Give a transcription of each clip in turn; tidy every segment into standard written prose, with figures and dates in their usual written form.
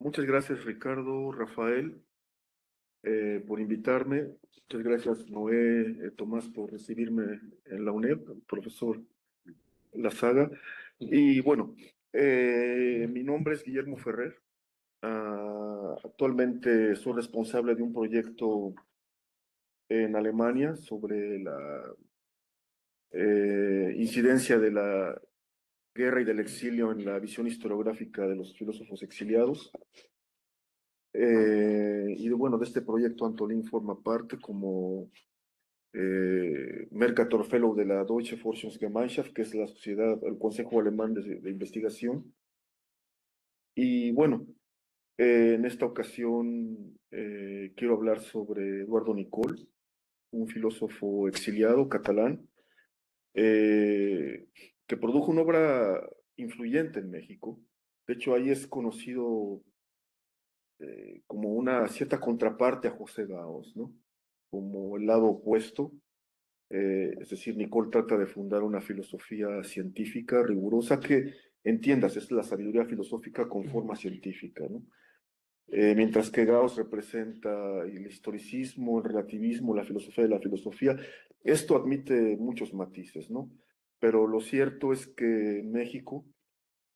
Muchas gracias, Ricardo, Rafael, por invitarme. Muchas gracias, Noé, Tomás, por recibirme en la UNED, profesor Lazaga. Y bueno, mi nombre es Guillermo Ferrer. Actualmente soy responsable de un proyecto en Alemania sobre la incidencia de la guerra y del exilio en la visión historiográfica de los filósofos exiliados. Bueno, de este proyecto Antolín forma parte como Mercator Fellow de la Deutsche Forschungsgemeinschaft, que es la sociedad, el Consejo Alemán de Investigación. Y bueno, en esta ocasión quiero hablar sobre Eduardo Nicol, un filósofo exiliado catalán, eh, que produjo una obra influyente en México. De hecho, ahí es conocido como una cierta contraparte a José Gauss, ¿no? Como el lado opuesto. Es decir, Nicole trata de fundar una filosofía científica rigurosa que, entiendas, es la sabiduría filosófica con forma científica, ¿no? Mientras que Gauss representa el historicismo, el relativismo, la filosofía de la filosofía. Esto admite muchos matices, ¿no? Pero lo cierto es que en México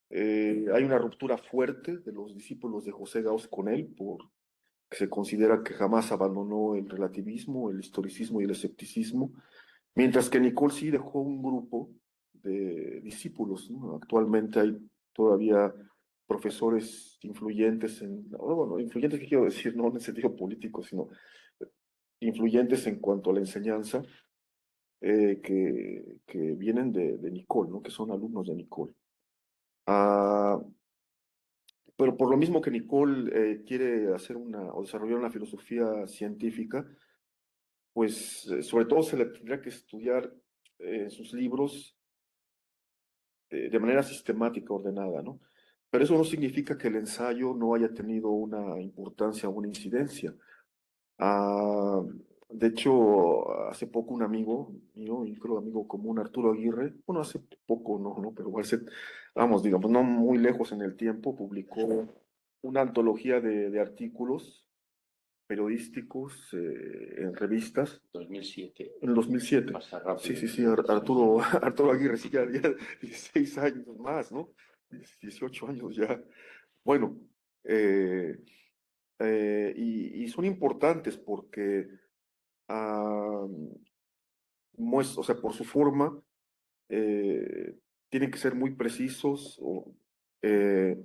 hay una ruptura fuerte de los discípulos de José Gauss con él, que se considera que jamás abandonó el relativismo, el historicismo y el escepticismo, mientras que Nicole sí dejó un grupo de discípulos, ¿no? Actualmente hay todavía profesores influyentes bueno, influyentes, ¿qué quiero decir? No en el sentido político, sino influyentes en cuanto a la enseñanza, que vienen de Nicole, ¿no? Que son alumnos de Nicole. Ah, pero por lo mismo que Nicole quiere hacer o desarrollar una filosofía científica, pues sobre todo se le tendría que estudiar sus libros de manera sistemática, ordenada, ¿no? Pero eso no significa que el ensayo no haya tenido una importancia o una incidencia. Ah, de hecho, hace poco un amigo mío, y creo amigo común, Arturo Aguirre, bueno, hace poco no, pero vamos, digamos, no muy lejos en el tiempo, publicó una antología de artículos periodísticos en revistas 2007. en el 2007. Pasa Sí, rápido. sí, sí, Arturo, Arturo Aguirre, sí, ya 16 años más, ¿no? 18 años ya. Bueno, eh, y son importantes porque, ah, o sea, por su forma, eh, tienen que ser muy precisos eh,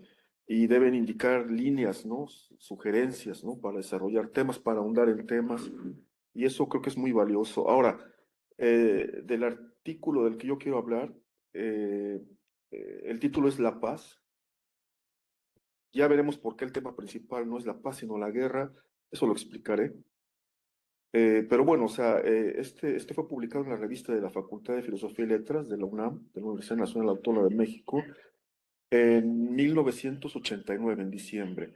y deben indicar líneas, ¿no? Sugerencias, ¿no? Para desarrollar temas, para ahondar en temas. Y eso creo que es muy valioso. Ahora, del artículo del que yo quiero hablar, eh, el título es La paz. Ya veremos por qué el tema principal no es la paz, sino la guerra. Eso lo explicaré. Pero bueno, o sea, este fue publicado en la revista de la Facultad de Filosofía y Letras de la UNAM, de la Universidad Nacional Autónoma de México, en 1989, en diciembre.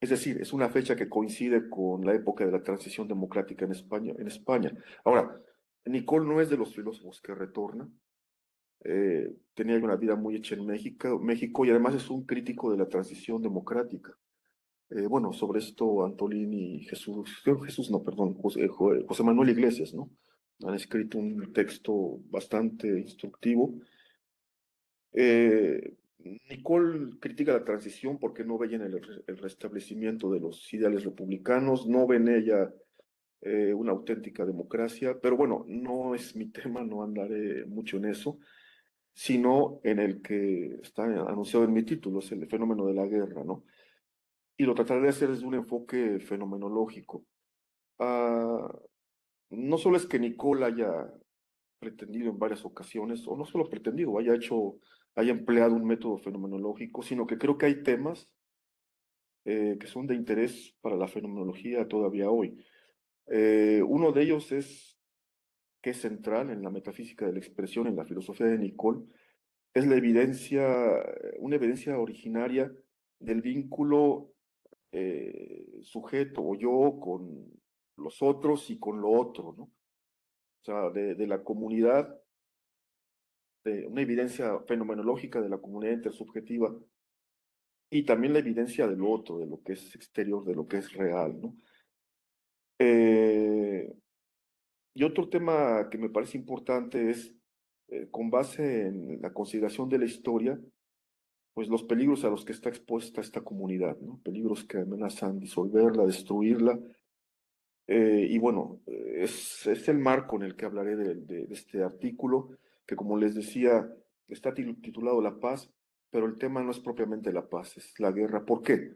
Es decir, es una fecha que coincide con la época de la transición democrática en España. Ahora, Nicole no es de los filósofos que retorna. Tenía una vida muy hecha en México, y además es un crítico de la transición democrática. Bueno, sobre esto Antolín y Jesús no, perdón, José Manuel Iglesias, ¿no? Han escrito un texto bastante instructivo. Nicole critica la transición porque no ve en el restablecimiento de los ideales republicanos, no ve en ella una auténtica democracia, pero bueno, no es mi tema, no andaré mucho en eso, sino en el que está anunciado en mi título, es el fenómeno de la guerra, ¿no? Y lo trataré de hacer desde un enfoque fenomenológico. Ah, no solo es que Nicole haya pretendido en varias ocasiones, o no solo pretendido, haya empleado un método fenomenológico, sino que creo que hay temas que son de interés para la fenomenología todavía hoy. Uno de ellos que es central en la metafísica de la expresión, en la filosofía de Nicole, es una evidencia originaria del vínculo sujeto o yo con los otros y con lo otro, ¿no? O sea, de la comunidad, de una evidencia fenomenológica de la comunidad intersubjetiva y también la evidencia del otro, de lo que es exterior, de lo que es real, ¿no? Eh, y otro tema que me parece importante es, con base en la consideración de la historia, pues los peligros a los que está expuesta esta comunidad, ¿no? Peligros que amenazan disolverla, destruirla. Y bueno, es el marco en el que hablaré de este artículo, que como les decía, está titulado La paz, pero el tema no es propiamente la paz, es la guerra. ¿Por qué?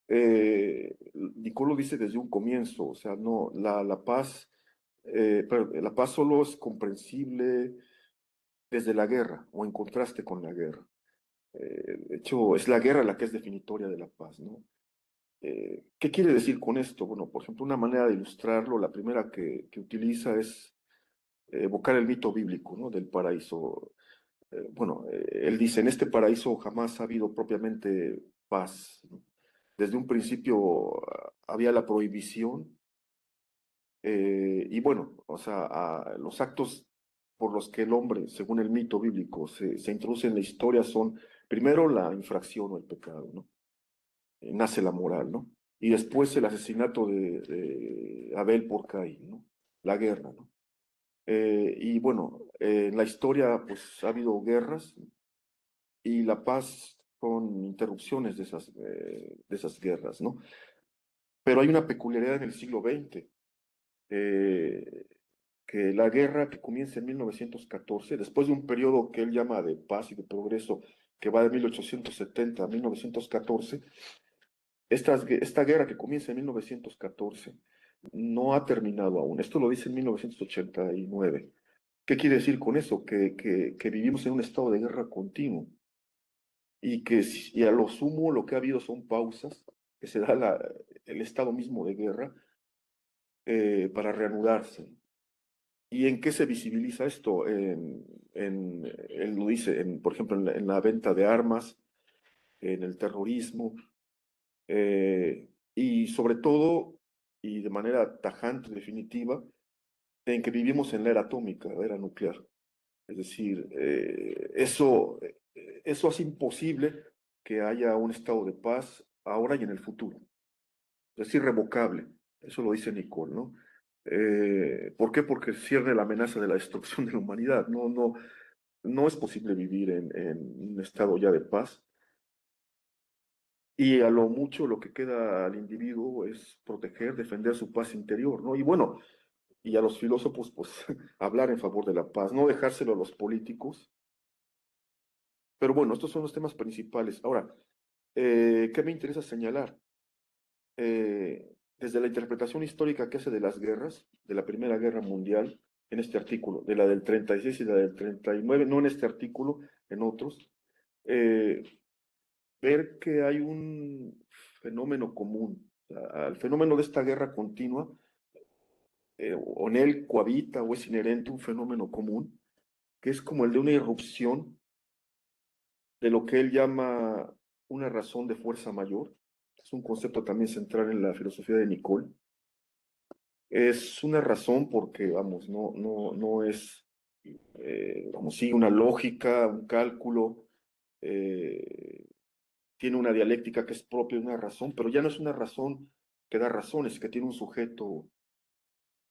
Nicole lo dice desde un comienzo, o sea, no, la paz, pero la paz solo es comprensible desde la guerra o en contraste con la guerra. De hecho, es la guerra la que es definitoria de la paz, ¿no? ¿Qué quiere decir con esto? Bueno, por ejemplo, una manera de ilustrarlo, la primera que utiliza es evocar el mito bíblico, ¿no? Del paraíso. Bueno, él dice, en este paraíso jamás ha habido propiamente paz, ¿no? Desde un principio había la prohibición y bueno, o sea, los actos por los que el hombre, según el mito bíblico, se introduce en la historia son primero la infracción o el pecado, ¿no? Nace la moral, ¿no? Y después el asesinato de Abel por Caín, ¿no? La guerra, ¿no? Y bueno, en la historia pues ha habido guerras y la paz con interrupciones de esas guerras, ¿no? Pero hay una peculiaridad en el siglo XX, eh, que la guerra que comienza en 1914, después de un periodo que él llama de paz y de progreso, que va de 1870 a 1914, esta guerra que comienza en 1914 no ha terminado aún. Esto lo dice en 1989. ¿Qué quiere decir con eso? Que vivimos en un estado de guerra continuo y y a lo sumo lo que ha habido son pausas, que se da el estado mismo de guerra para reanudarse. ¿Y en qué se visibiliza esto? Él lo dice, por ejemplo, en la venta de armas, en el terrorismo, y sobre todo, y de manera tajante, definitiva, en que vivimos en la era atómica, la era nuclear. Es decir, eso hace imposible que haya un estado de paz ahora y en el futuro. Es irrevocable. Eso lo dice Nicole, ¿no? ¿Por qué? Porque cierne la amenaza de la destrucción de la humanidad. No es posible vivir en un estado ya de paz. Y a lo mucho lo que queda al individuo es proteger, defender su paz interior, ¿no? Y bueno, y a los filósofos, pues, hablar en favor de la paz, no dejárselo a los políticos. Pero bueno, estos son los temas principales. Ahora, ¿qué me interesa señalar? Desde la interpretación histórica que hace de las guerras, de la Primera Guerra Mundial, en este artículo, de la del 36 y la del 39, no en este artículo, en otros, eh, ver que hay un fenómeno común. O sea, al fenómeno de esta guerra continua, o en él cohabita o es inherente un fenómeno común, que es como el de una irrupción de lo que él llama una razón de fuerza mayor. Es un concepto también central en la filosofía de Nicole. Es una razón porque, vamos, no es, vamos, sigue una lógica, un cálculo, eh, tiene una dialéctica que es propia de una razón, pero ya no es una razón que da razones, que tiene un sujeto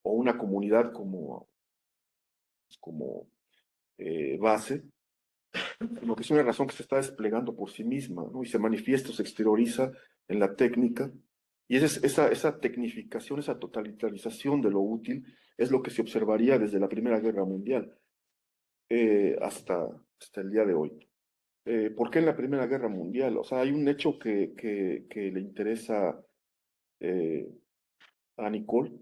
o una comunidad como base, sino que es una razón que se está desplegando por sí misma, ¿no? Y se manifiesta, se exterioriza en la técnica. Y esa tecnificación, esa totalitarización de lo útil es lo que se observaría desde la Primera Guerra Mundial hasta el día de hoy. ¿Por qué en la Primera Guerra Mundial? O sea, hay un hecho que le interesa eh, a Nicole.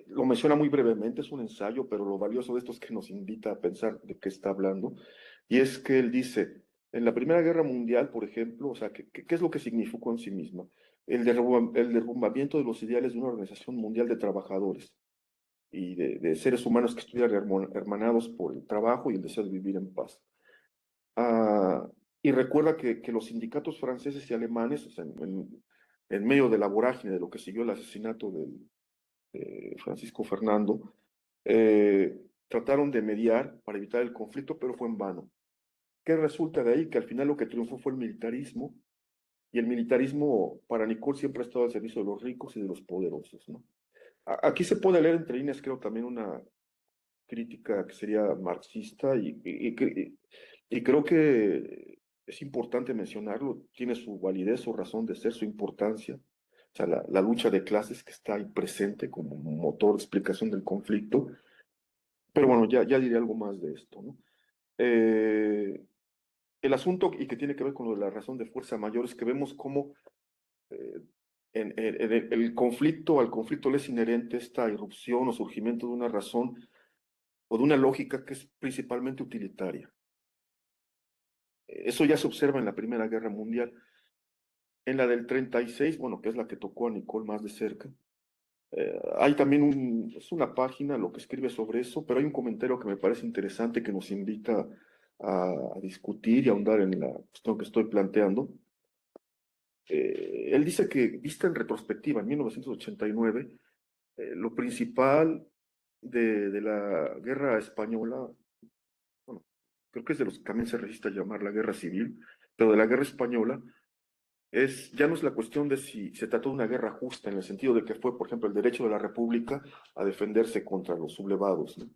Lo menciona muy brevemente, es un ensayo, pero lo valioso de esto es que nos invita a pensar de qué está hablando. Y es que él dice, en la Primera Guerra Mundial, por ejemplo, o sea, ¿qué es lo que significó en sí misma? El derrumbamiento de los ideales de una organización mundial de trabajadores y de seres humanos que estuvieran hermanados por el trabajo y el deseo de vivir en paz. Ah, y recuerda que los sindicatos franceses y alemanes, o sea, en medio de la vorágine de lo que siguió el asesinato de Francisco Fernando, trataron de mediar para evitar el conflicto, pero fue en vano. ¿Qué resulta de ahí? Que al final lo que triunfó fue el militarismo y el militarismo para Nicole siempre ha estado al servicio de los ricos y de los poderosos, ¿no? Aquí se puede leer entre líneas, creo, también una crítica que sería marxista y creo que es importante mencionarlo, tiene su validez, su razón de ser, su importancia. O sea, la lucha de clases que está ahí presente como motor de explicación del conflicto. Pero bueno, ya diré algo más de esto, ¿no? Eh, el asunto y que tiene que ver con lo de la razón de fuerza mayor es que vemos cómo eh, en el conflicto, al conflicto le es inherente esta irrupción o surgimiento de una razón o de una lógica que es principalmente utilitaria. Eso ya se observa en la Primera Guerra Mundial. En la del 36, bueno, que es la que tocó a Nicole más de cerca, hay también es una página lo que escribe sobre eso, pero hay un comentario que me parece interesante que nos invita a discutir y a ahondar en la cuestión que estoy planteando. Él dice que, vista en retrospectiva, en 1989, lo principal de la guerra española, bueno, creo que es de los que también se resiste a llamar la guerra civil, pero de la guerra española, ya no es la cuestión de si se trató de una guerra justa, en el sentido de que fue, por ejemplo, el derecho de la República a defenderse contra los sublevados, ¿no?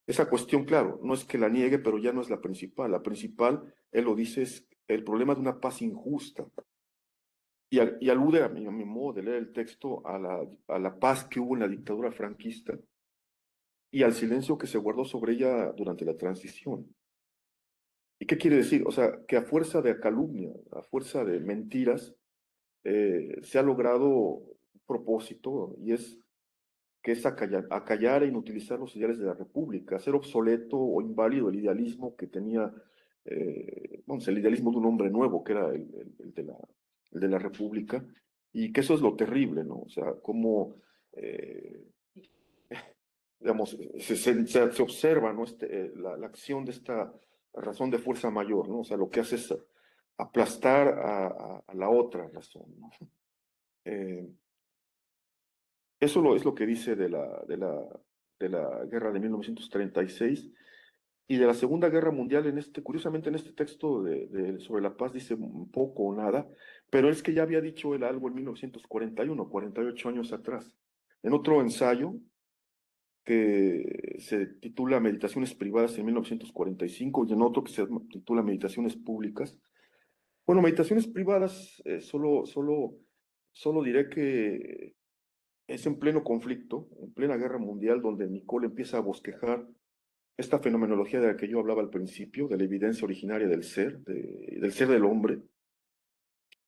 Esa cuestión, claro, no es que la niegue, pero ya no es la principal. La principal, él lo dice, es el problema de una paz injusta. Y alude a mi modo de leer el texto a la paz que hubo en la dictadura franquista y al silencio que se guardó sobre ella durante la transición. ¿Y qué quiere decir? O sea, que a fuerza de calumnia, a fuerza de mentiras, se ha logrado un propósito y es que es acallar e inutilizar los ideales de la República, hacer obsoleto o inválido el idealismo que tenía, vamos, el idealismo de un hombre nuevo, que era el de la República, y que eso es lo terrible, ¿no? O sea, cómo, eh, digamos, se observa, ¿no? La acción de esta razón de fuerza mayor, ¿no? O sea, lo que hace es aplastar a la otra razón, ¿no? Eh, es lo que dice de la guerra de 1936 y de la Segunda Guerra Mundial. Curiosamente en este texto sobre la paz dice un poco o nada, pero es que ya había dicho él algo en 1941, 48 años atrás, en otro ensayo que se titula Meditaciones privadas en 1945 y en otro que se titula Meditaciones públicas. Bueno, meditaciones privadas, solo diré que es en pleno conflicto, en plena guerra mundial, donde Nicole empieza a bosquejar esta fenomenología de la que yo hablaba al principio, de la evidencia originaria del ser, del ser del hombre,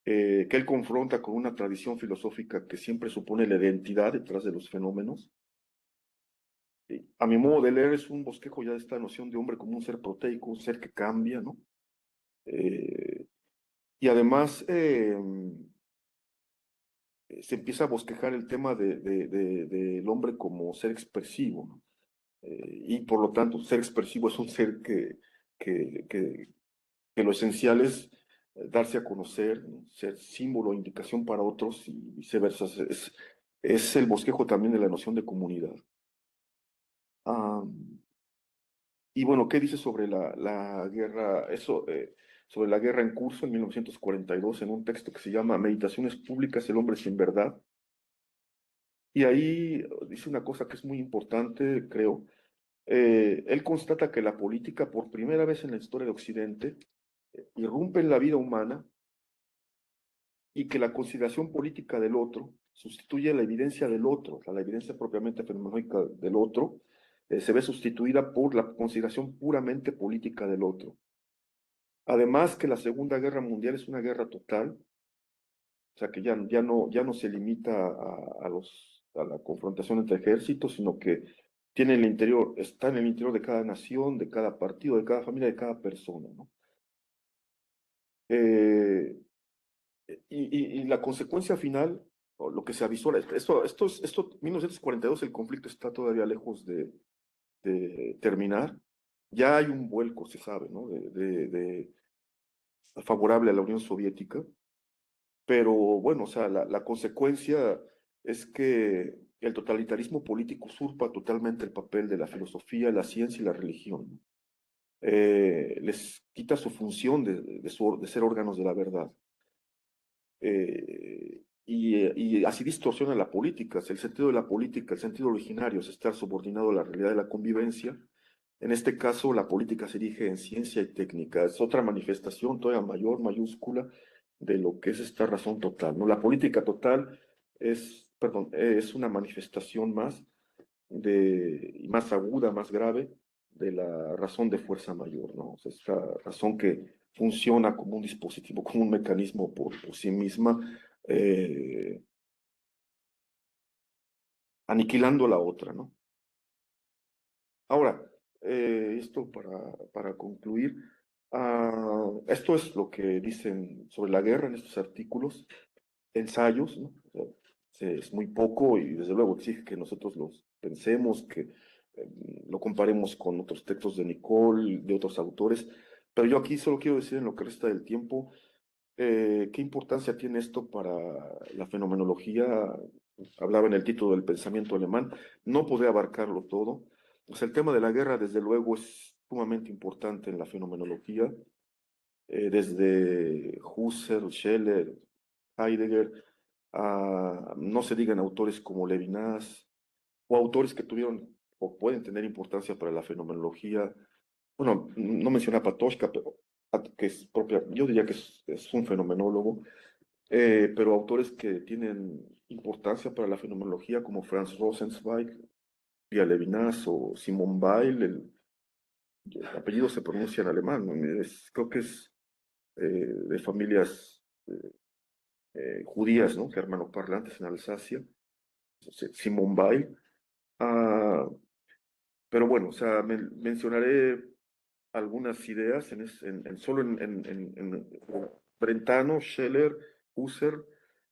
que él confronta con una tradición filosófica que siempre supone la identidad detrás de los fenómenos. A mi modo de leer es un bosquejo ya de esta noción de hombre como un ser proteico, un ser que cambia, ¿no? Eh, y además se empieza a bosquejar el tema del hombre como ser expresivo, ¿no? Y por lo tanto, ser expresivo es un ser que, que, que lo esencial es darse a conocer, ¿no? Ser símbolo o indicación para otros y viceversa. Es el bosquejo también de la noción de comunidad. Ah, y bueno, ¿qué dice sobre la guerra? Sobre la guerra en curso en 1942 en un texto que se llama Meditaciones públicas, el hombre sin verdad. Y ahí dice una cosa que es muy importante, creo. Él constata que la política, por primera vez en la historia de Occidente, irrumpe en la vida humana y que la consideración política del otro sustituye la evidencia del otro, o sea, la evidencia propiamente fenomenológica del otro, se ve sustituida por la consideración puramente política del otro. Además que la Segunda Guerra Mundial es una guerra total, o sea que ya no se limita a la confrontación entre ejércitos, sino que tiene el interior, está en el interior de cada nación, de cada partido, de cada familia, de cada persona, ¿no? Eh, y la consecuencia final, o lo que se avisora, 1942, el conflicto está todavía lejos de terminar. Ya hay un vuelco, se sabe, ¿no? Favorable a la Unión Soviética, pero bueno, o sea, la consecuencia es que el totalitarismo político usurpa totalmente el papel de la filosofía, la ciencia y la religión, ¿no? Les quita su función de ser órganos de la verdad. y así distorsiona la política. El sentido de la política, el sentido originario es estar subordinado a la realidad de la convivencia. En este caso, la política se erige en ciencia y técnica. Es otra manifestación todavía mayor, mayúscula, de lo que es esta razón total, ¿no? La política total es, perdón, es una manifestación más y más aguda, más grave de la razón de fuerza mayor, ¿no? O sea, esta razón que funciona como un dispositivo, como un mecanismo por sí misma, eh, aniquilando la otra, ¿no? Ahora, esto para concluir, esto es lo que dicen sobre la guerra en estos artículos, ensayos, ¿no? O sea, es muy poco y desde luego exige que nosotros los pensemos, que lo comparemos con otros textos de Nicole, de otros autores, pero yo aquí solo quiero decir en lo que resta del tiempo, qué importancia tiene esto para la fenomenología. Hablaba en el título del pensamiento alemán, no podría abarcarlo todo. O sea, el tema de la guerra, desde luego, es sumamente importante en la fenomenología, desde Husserl, Scheller, Heidegger, no se digan autores como Levinas, o autores que tuvieron o pueden tener importancia para la fenomenología. Bueno, no mencioné a Patochka, pero que es propia, yo diría que es un fenomenólogo, pero autores que tienen importancia para la fenomenología como Franz Rosenzweig, Pia Levinas o Simone Weil, el apellido se pronuncia en alemán, ¿no? Creo que es de familias judías, ¿no? Germanoparlantes en Alsacia, Simone Weil. Ah, pero bueno, o sea, mencionaré algunas ideas solo en Brentano, Scheller, Husserl,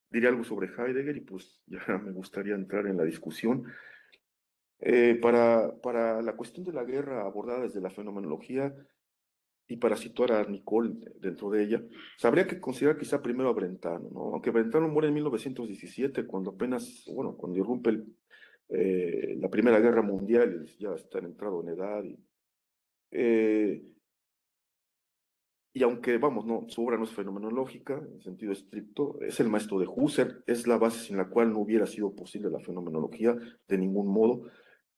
diré algo sobre Heidegger y pues ya me gustaría entrar en la discusión. Para la cuestión de la guerra abordada desde la fenomenología y para situar a Nicole dentro de ella, habría que considerar quizá primero a Brentano, ¿no? Aunque Brentano muere en 1917, cuando apenas, bueno, cuando irrumpe la Primera Guerra Mundial, ya está entrado en edad. Eh, y aunque, vamos, no, su obra no es fenomenológica en sentido estricto, es el maestro de Husserl, es la base sin la cual no hubiera sido posible la fenomenología de ningún modo,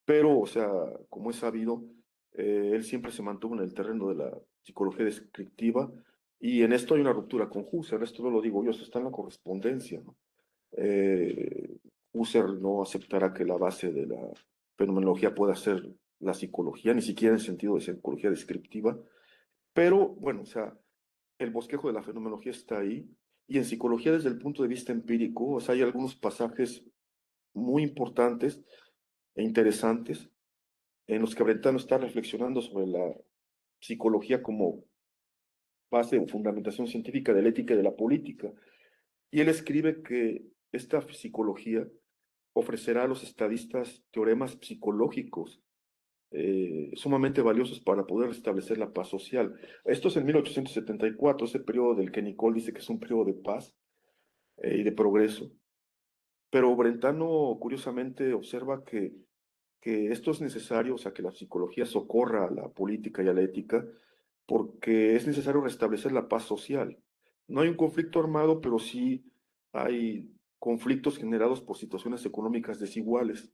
pero, o sea, como es sabido, él siempre se mantuvo en el terreno de la psicología descriptiva y en esto hay una ruptura con Husserl, esto no lo digo yo, esto está en la correspondencia, ¿no? Eh, Husserl no aceptará que la base de la fenomenología pueda ser la psicología, ni siquiera en sentido de psicología descriptiva, pero bueno, o sea, el bosquejo de la fenomenología está ahí, y en psicología desde el punto de vista empírico, o sea, hay algunos pasajes muy importantes e interesantes en los que Brentano está reflexionando sobre la psicología como base o fundamentación científica de la ética y de la política. Y él escribe que esta psicología ofrecerá a los estadistas teoremas psicológicos sumamente valiosos para poder restablecer la paz social. Esto es en 1874, ese periodo del que Nicole dice que es un periodo de paz y de progreso. Pero Brentano, curiosamente, observa que esto es necesario, o sea, que la psicología socorra a la política y a la ética, porque es necesario restablecer la paz social. No hay un conflicto armado, pero sí hay conflictos generados por situaciones económicas desiguales.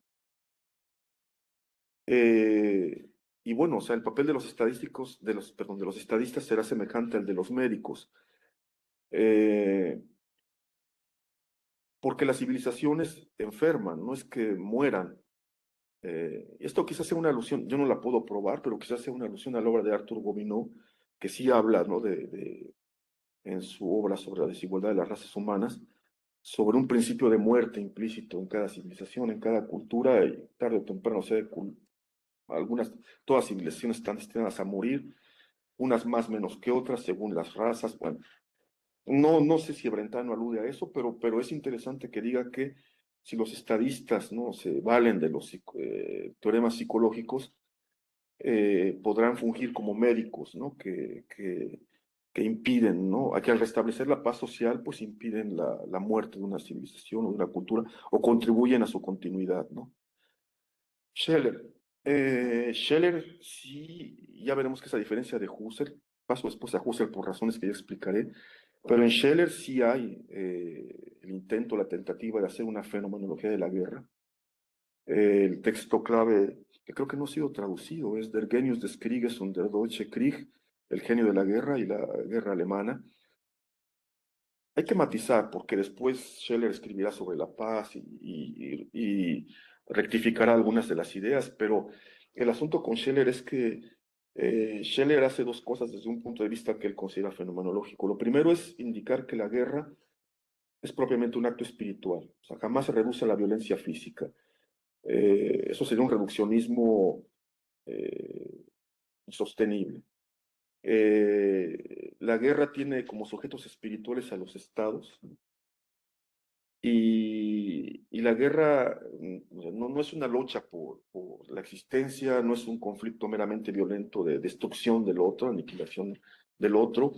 Eh, y bueno, o sea, el papel de los estadísticos, perdón, de los estadistas será semejante al de los médicos, eh, porque las civilizaciones enferman, no es que mueran. Esto quizás sea una alusión, yo no la puedo probar, pero quizás sea una alusión a la obra de Arthur Gobineau, que sí habla, ¿no? En su obra sobre la desigualdad de las razas humanas, sobre un principio de muerte implícito en cada civilización, en cada cultura, y tarde o temprano, o sea, algunas, todas civilizaciones están destinadas a morir, unas más menos que otras, según las razas. Bueno, no sé si Brentano alude a eso, pero es interesante que diga que si los estadistas no se valen de los teoremas psicológicos, podrán fungir como médicos, ¿no? Que impiden, ¿no? A que al restablecer la paz social, pues impiden la muerte de una civilización o de una cultura, o contribuyen a su continuidad, ¿no? Scheller. Scheller, sí, ya veremos que esa diferencia de Husserl, paso después a Husserl por razones que ya explicaré, Pero en Scheller sí hay el intento, la tentativa de hacer una fenomenología de la guerra. El texto clave, que creo que no ha sido traducido, es Der Genius des Krieges und der Deutsche Krieg, el genio de la guerra y la guerra alemana. Hay que matizar, porque después Scheller escribirá sobre la paz y rectificará algunas de las ideas, pero el asunto con Scheller es que Scheller hace dos cosas desde un punto de vista que él considera fenomenológico. Lo primero es indicar que la guerra es propiamente un acto espiritual, o sea, jamás se reduce a la violencia física. Eso sería un reduccionismo insostenible. La guerra tiene como sujetos espirituales a los estados y la guerra no es una lucha por la existencia, no es un conflicto meramente violento de destrucción del otro, aniquilación del otro,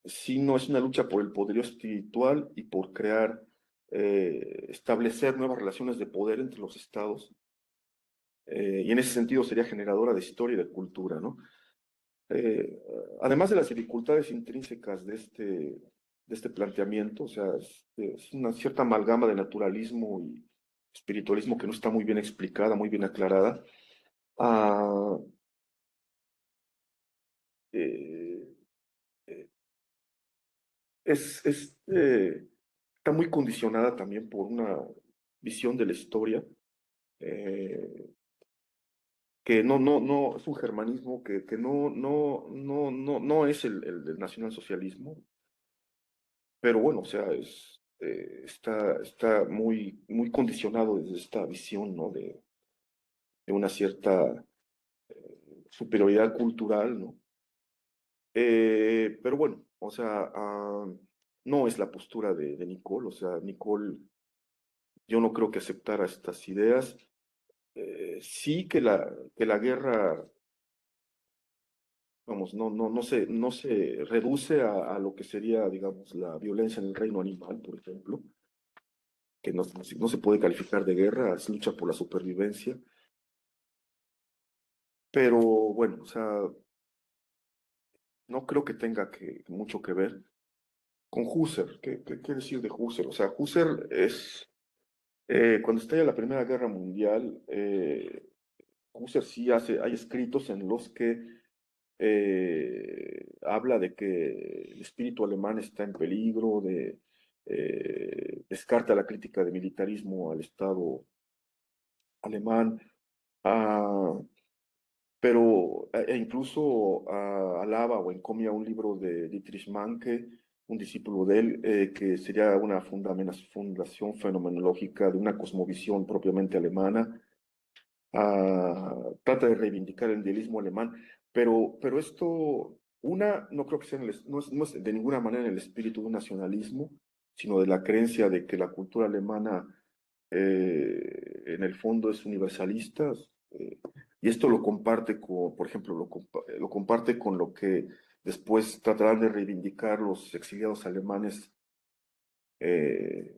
sino es una lucha por el poderío espiritual y por crear, establecer nuevas relaciones de poder entre los estados. Y en ese sentido sería generadora de historia y de cultura, ¿no? Eh, Además de las dificultades intrínsecas de este planteamiento, o sea, es una cierta amalgama de naturalismo y espiritualismo que no está muy bien explicada, muy bien aclarada. Ah, eh, eh, está muy condicionada también por una visión de la historia eh, que no, es un germanismo que no es el nacionalsocialismo, pero bueno, o sea, está muy condicionado desde esta visión, ¿no? De una cierta superioridad cultural, ¿no? Pero bueno, o sea, no es la postura de Nicole, o sea, Nicole, yo no creo que aceptara estas ideas. Sí que la guerra, vamos, no se reduce a lo que sería, digamos, la violencia en el reino animal, por ejemplo, que no se puede calificar de guerra, es lucha por la supervivencia. Pero bueno, o sea, no creo que tenga mucho que ver con Husserl. ¿Qué decir de Husserl? O sea, Husserl es, cuando estalla la Primera Guerra Mundial, Husserl sí hay escritos en los que habla de que el espíritu alemán está en peligro, descarta la crítica de militarismo al Estado alemán. Ah, pero incluso alaba o encomia un libro de Dietrich Manke, un discípulo de él, que sería una fundación fenomenológica de una cosmovisión propiamente alemana. Trata de reivindicar el idealismo alemán, pero esto, no creo que sea no es de ninguna manera en el espíritu de un nacionalismo, sino de la creencia de que la cultura alemana en el fondo es universalista, eh, y esto lo comparte con, por ejemplo, lo comparte con lo que después tratarán de reivindicar los exiliados alemanes, eh,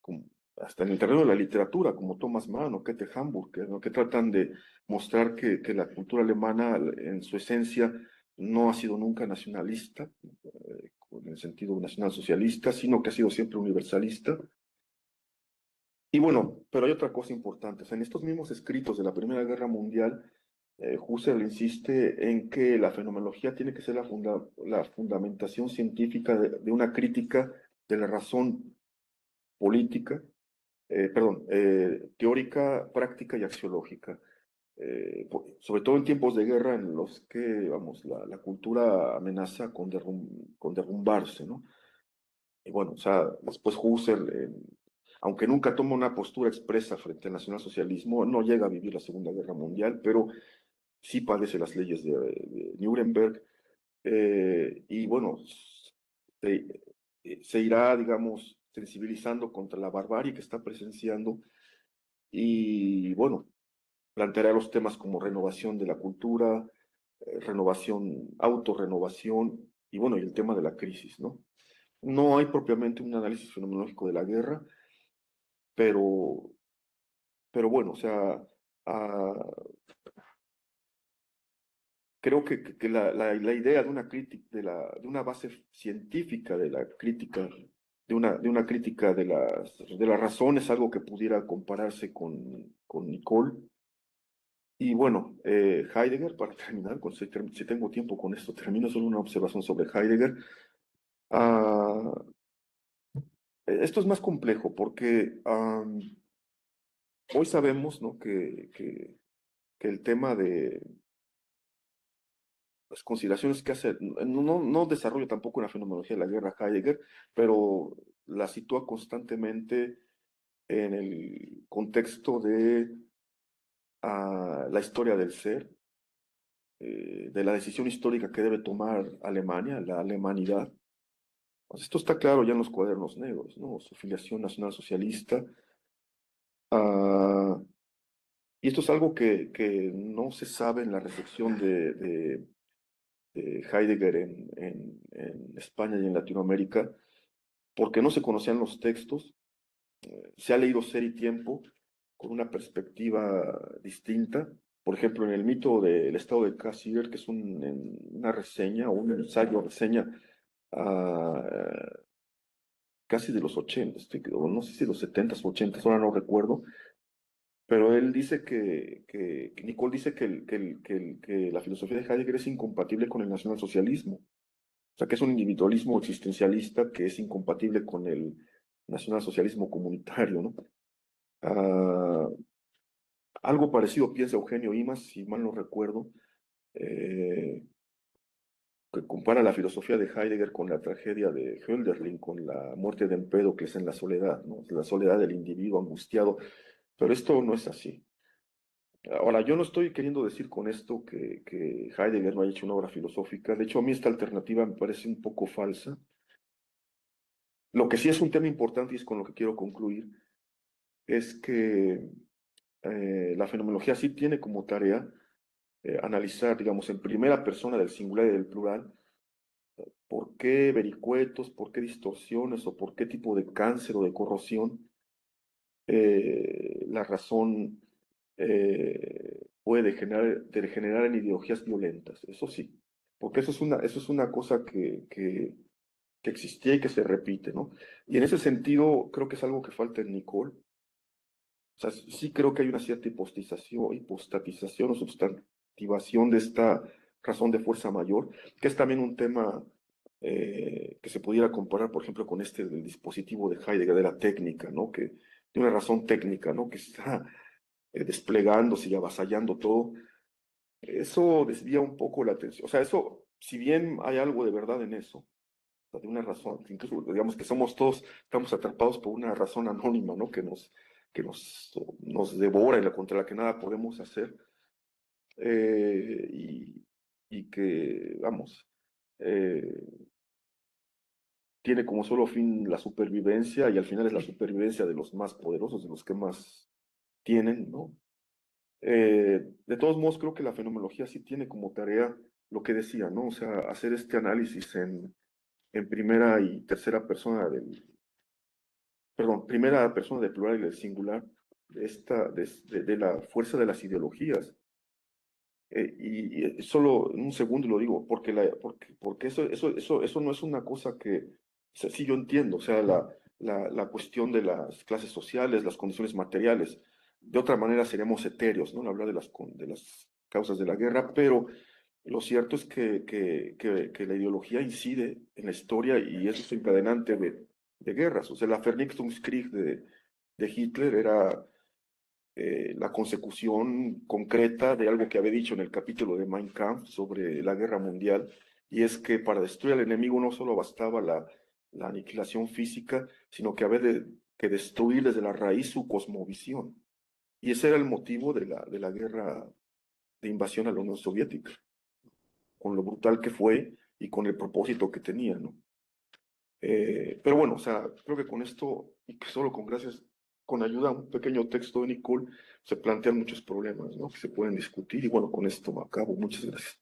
como- hasta en el terreno de la literatura, como Thomas Mann o Goethe Hamburg, ¿no? Que tratan de mostrar que la cultura alemana en su esencia no ha sido nunca nacionalista, en el sentido nacionalsocialista, sino que ha sido siempre universalista. Y bueno, pero hay otra cosa importante. O sea, en estos mismos escritos de la Primera Guerra Mundial, Husserl insiste en que la fenomenología tiene que ser la fundamentación científica de una crítica de la razón política, perdón, teórica, práctica y axiológica. Sobre todo en tiempos de guerra en los que, vamos, la cultura amenaza con derrumbarse, ¿no? Y bueno, o sea, después Husserl, aunque nunca toma una postura expresa frente al nacionalsocialismo, no llega a vivir la Segunda Guerra Mundial, pero sí padece las leyes de Nuremberg. Y bueno, se, se irá, digamos, sensibilizando contra la barbarie que está presenciando y bueno, planteará los temas como renovación de la cultura, renovación, autorrenovación y bueno, y el tema de la crisis, ¿no? No hay propiamente un análisis fenomenológico de la guerra, pero, pero bueno, o sea, ah, creo que la idea de una crítica, de una base científica de la crítica, de una crítica de la razón es algo que pudiera compararse con Nicole. Y bueno, Heidegger, para terminar, si tengo tiempo con esto, termino solo una observación sobre Heidegger. Ah, esto es más complejo porque hoy sabemos, ¿no? que el tema de las consideraciones que hace, no desarrolla tampoco una fenomenología de la guerra Heidegger, pero la sitúa constantemente en el contexto de la historia del ser, de la decisión histórica que debe tomar Alemania, la alemanidad. Pues esto está claro ya en los cuadernos negros, ¿no? Su filiación nacional socialista. ah, y esto es algo que no se sabe en la recepción de Heidegger en España y en Latinoamérica, porque no se conocían los textos. Se ha leído Ser y Tiempo con una perspectiva distinta. Por ejemplo, en el mito del estado de Cassirer, que es una reseña o un ensayo reseña ah, casi de los 80, o no sé si de los 70s o 80s, ahora no recuerdo, pero él dice que Nicole dice que la filosofía de Heidegger es incompatible con el nacionalsocialismo. O sea, que es un individualismo existencialista que es incompatible con el nacionalsocialismo comunitario, ¿no? Ah, algo parecido piensa Eugenio Imas, si mal no recuerdo, eh, que compara la filosofía de Heidegger con la tragedia de Hölderlin, con la muerte de Empédocles en la soledad, ¿no? La soledad del individuo angustiado. Pero esto no es así. Ahora, yo no estoy queriendo decir con esto que Heidegger no haya hecho una obra filosófica. De hecho, a mí esta alternativa me parece un poco falsa. Lo que sí es un tema importante y es con lo que quiero concluir, es que la fenomenología sí tiene como tarea analizar, digamos, en primera persona del singular y del plural, por qué vericuetos, por qué distorsiones o por qué tipo de cáncer o de corrosión la razón puede degenerar en ideologías violentas. Eso sí, porque eso es una cosa que existía y que se repite, ¿no? Y en ese sentido, creo que es algo que falta en Nicole. O sea, sí creo que hay una cierta hipostatización o substantivación de esta razón de fuerza mayor, que es también un tema que se pudiera comparar, por ejemplo, con este del dispositivo de Heidegger, de la técnica, ¿no? De una razón técnica, ¿no? Que está desplegándose y avasallando todo. Eso desvía un poco la atención. O sea, eso, si bien hay algo de verdad en eso, de una razón, incluso digamos que somos todos, estamos atrapados por una razón anónima, ¿no? Que nos devora y contra la que nada podemos hacer, y que, vamos, eh, tiene como solo fin la supervivencia y al final es la supervivencia de los más poderosos, de los que más tienen, ¿no? De todos modos, creo que la fenomenología sí tiene como tarea lo que decía, ¿no? O sea, hacer este análisis en primera y tercera persona perdón, primera persona del plural y del singular, de la fuerza de las ideologías. Y solo en un segundo lo digo, porque eso no es una cosa que, o sea, sí yo entiendo, o sea, la cuestión de las clases sociales, las condiciones materiales, de otra manera seríamos etéreos, ¿no? Hablar de las causas de la guerra, pero lo cierto es que la ideología incide en la historia y es desencadenante de guerras. O sea, la Vernichtungskrieg de Hitler era la consecución concreta de algo que había dicho en el capítulo de Mein Kampf sobre la guerra mundial, y es que para destruir al enemigo no solo bastaba la aniquilación física, sino que había que destruir desde la raíz su cosmovisión. Y ese era el motivo de la guerra de invasión a la Unión Soviética, con lo brutal que fue y con el propósito que tenía, ¿no? Pero bueno, o sea, creo que con esto, y que solo con ayuda a un pequeño texto de Nicole, se plantean muchos problemas, ¿no? Que se pueden discutir, y bueno, con esto acabo. Muchas gracias.